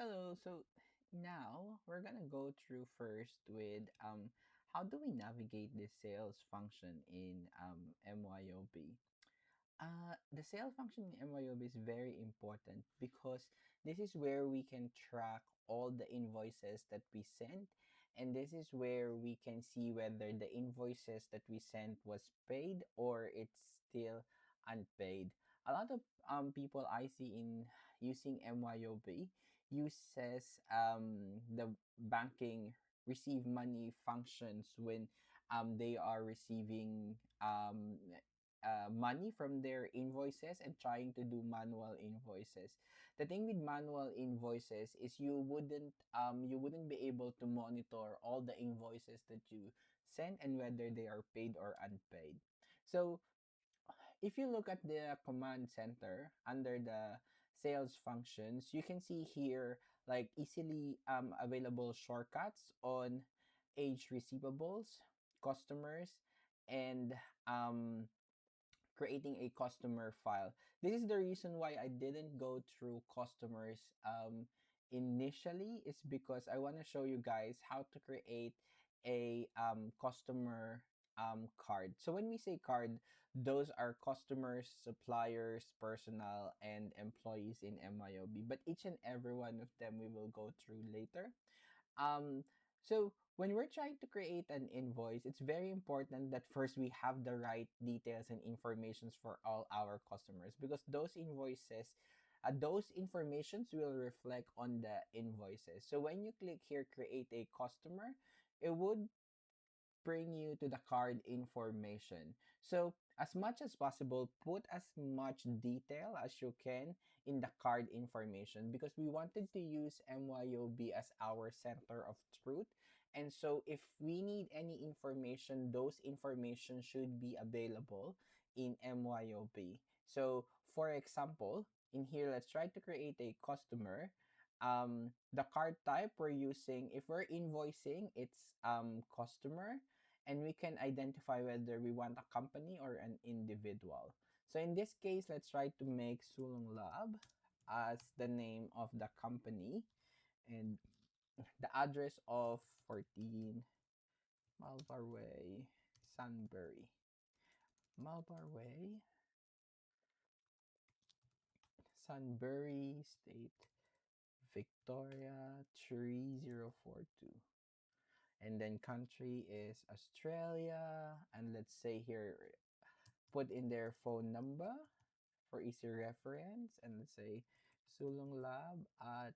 Hello. So now we're gonna go through first with how do we navigate the sales function in MYOB? The sales function in MYOB is very important because this is where we can track all the invoices that we sent, and this is where we can see whether the invoices that we sent was paid or it's still unpaid. A lot of people I see in using MYOB uses the banking receive money functions when they are receiving money from their invoices and trying to do manual invoices. The thing with manual invoices is you wouldn't be able to monitor all the invoices that you send and whether they are paid or unpaid. So if you look at the command center under the sales functions, you can see here like easily available shortcuts on age receivables, customers, and um, creating a customer file. This is the reason why I didn't go through customers initially, is because I want to show you guys how to create a customer card. So when we say card, those are customers, suppliers, personnel, and employees in MYOB. But each and every one of them we will go through later. Um, so when we're trying to create an invoice, it's very important that first we have the right details and informations for all our customers, because those informations will reflect on the invoices. So when you click here, create a customer, it would bring you to the card information. So, as much as possible, put as much detail as you can in the card information, because we wanted to use MYOB as our center of truth. And so, if we need any information, those information should be available in MYOB. So, for example, in here, let's try to create a customer. The card type we're using, if we're invoicing, it's customer, and we can identify whether we want a company or an individual. So in this case, let's try to make Sulong Lab as the name of the company, and the address of 14 Malvar Way, Sunbury. Malvar Way, Sunbury, State Victoria 3042. And then country is Australia, and let's say here put in their phone number for easy reference, and let's say sulonglab at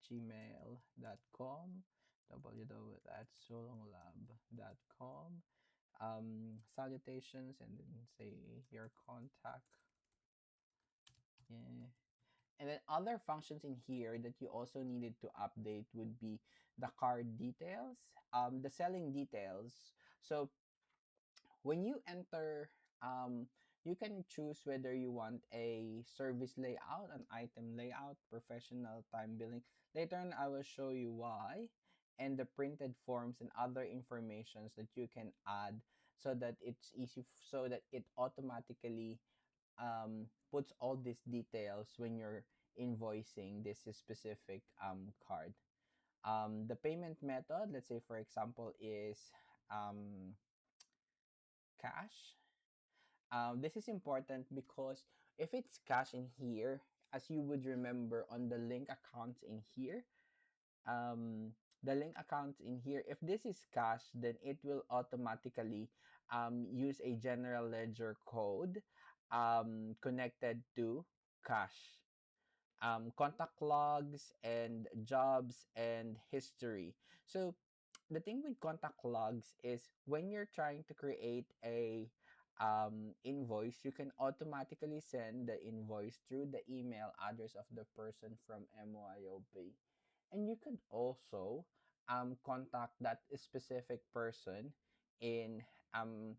gmail.com, www.sulonglab.com. Salutations, and then say your contact. Yeah. And then other functions in here that you also needed to update would be the card details, the selling details. So when you enter, you can choose whether you want a service layout, an item layout, professional, time billing. Later on, I will show you why, and the printed forms and other informations that you can add so that it's easy, so that it automatically puts all these details when you're invoicing this specific card. The payment method, let's say for example, is cash. This is important because if it's cash in here, as you would remember on the link accounts in here, um, the link accounts in here, if this is cash, then it will automatically use a general ledger code connected to cash. Contact logs and jobs and history. So the thing with contact logs is when you're trying to create a invoice, you can automatically send the invoice through the email address of the person from MYOB. And you could also contact that specific person in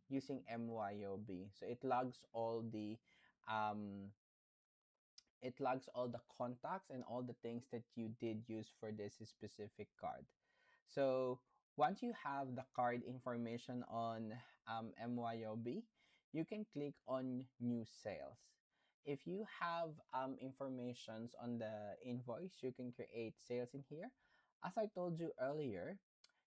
using MYOB. So um, it logs all the contacts and all the things that you did use for this specific card. So once you have the card information on MYOB, you can click on New Sales. if you have informations on the invoice, you can create sales in here. As I told you earlier,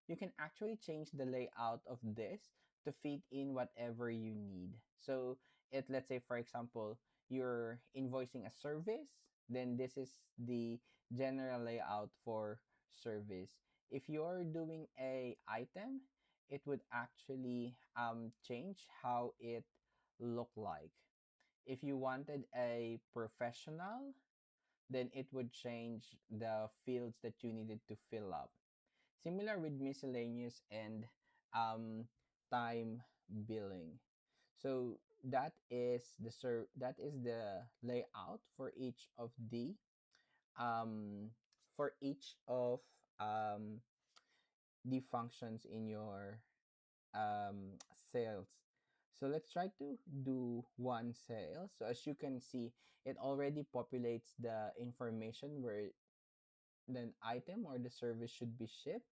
you can actually change the layout of this to fit in whatever you need. So it, let's say for example, you're invoicing a service, then this is the general layout for service. If you're doing a item, it would actually change how it look like. If you wanted a professional, then it would change the fields that you needed to fill up. Similar with miscellaneous and um, time billing. So that is the layout um, for each of um, the functions in your sales. So let's try to do one sale. So as you can see, it already populates the information where the item or the service should be shipped.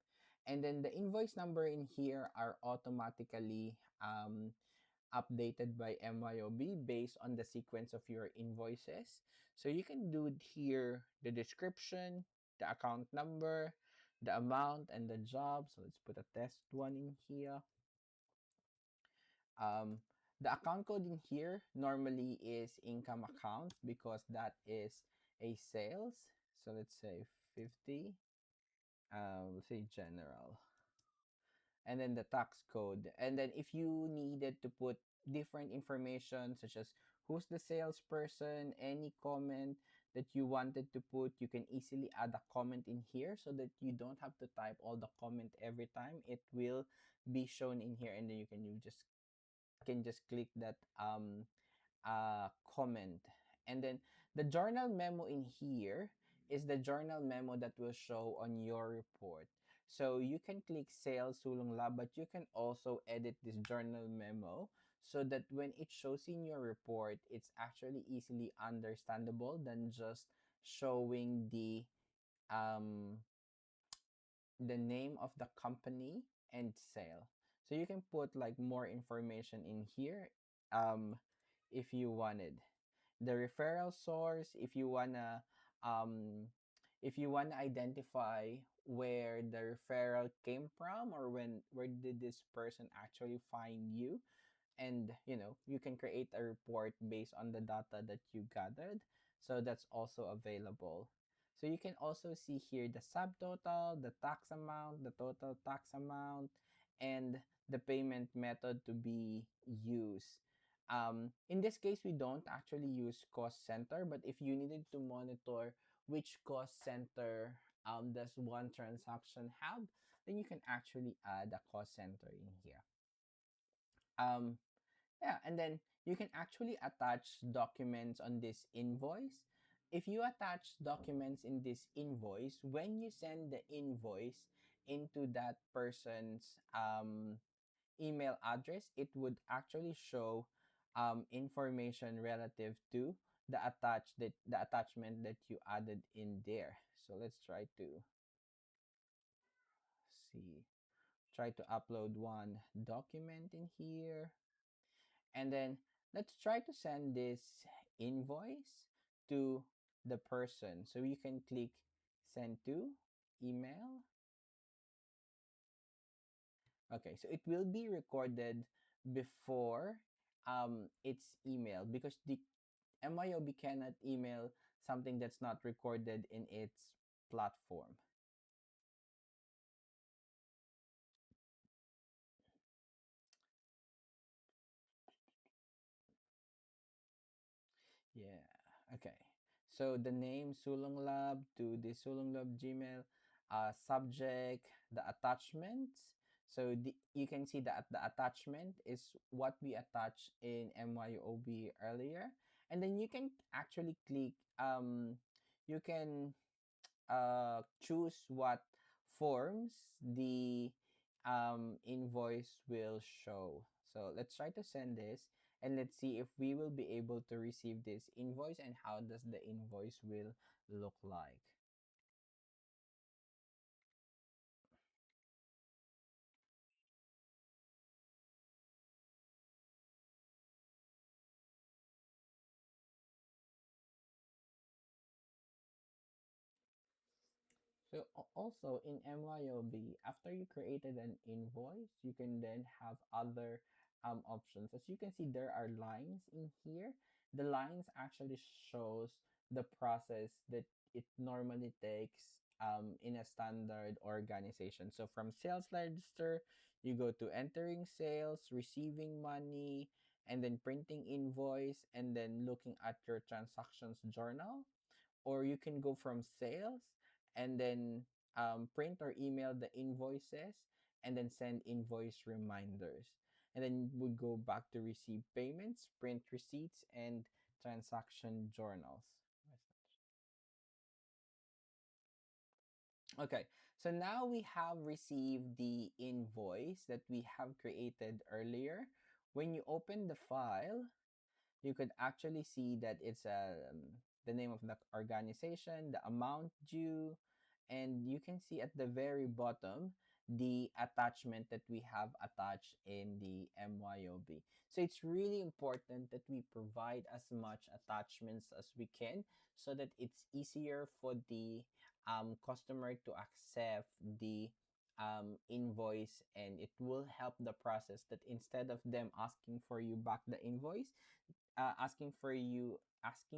And then the invoice number in here are automatically updated by MYOB based on the sequence of your invoices. So you can do here the description, the account number, the amount, and the job. So let's put a test one in here. Um, the account code in here normally is income account because that is a sales. So let's say 50. Let's say general. And then the tax code. And then if you needed to put different information such as who's the salesperson, any comment that you wanted to put, you can easily add a comment in here so that you don't have to type all the comment every time. It will be shown in here, and then you can just click that comment. And then the journal memo in here is the journal memo that will show on your report. So you can click sales sulong lab, but you can also edit this journal memo so that when it shows in your report, it's actually easily understandable than just showing um, the name of the company and sale. So you can put like more information in here um, if you wanted the referral source, um if you wanna identify where the referral came from, or where did this person actually find you, and you can create a report based on the data that you gathered. So that's also available. So you can also see here the subtotal, the tax amount, the total tax amount, and the payment method to be used. In this case, we don't actually use cost center, but if you needed to monitor which cost center does one transaction have, then you can actually add a cost center in here. um, yeah, and then you can actually attach documents on this invoice. If you attach documents in this invoice, when you send the invoice into that person's email address, it would actually show information relative to the attachment that you added in there. So let's try to see. Try to upload one document in here. And then let's try to send this invoice to the person. So you can click send to email. Okay, so it will be recorded before it's emailed, because the MYOB cannot email something that's not recorded in its platform. Yeah. Okay. So the name Sulong Lab to the Sulong Lab Gmail, subject, the attachments. So you can see that the attachment is what we attached in MYOB earlier. And then you can actually click, you can choose what forms the invoice will show. So let's try to send this, and let's see if we will be able to receive this invoice and how does the invoice will look like. So also in MYOB, after you created an invoice, you can then have other options. As you can see, there are lines in here. The lines actually shows the process that it normally takes in a standard organization. So from sales register, you go to entering sales, receiving money, and then printing invoice, and then looking at your transactions journal. Or you can go from sales and then print or email the invoices and then send invoice reminders. And then we go back to receive payments, print receipts, and transaction journals. Okay, so now we have received the invoice that we have created earlier. When you open the file, you could actually see that it's the name of the organization, the amount due, and you can see at the very bottom the attachment that we have attached in the MYOB. So it's really important that we provide as much attachments as we can so that it's easier for the customer to accept the invoice, and it will help the process that instead of them asking for you back the invoice, asking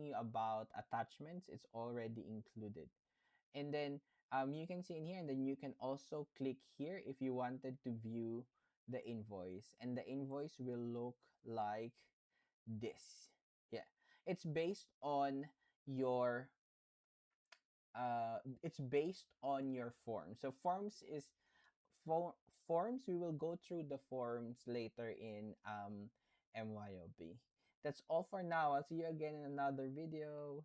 you about attachments, it's already included. And then you can see in here, and then you can also click here if you wanted to view the invoice, and the invoice will look like this. Yeah, it's based on your it's based on your form. So for, forms, we will go through the forms later in MYOB. That's all for now. I'll see you again in another video.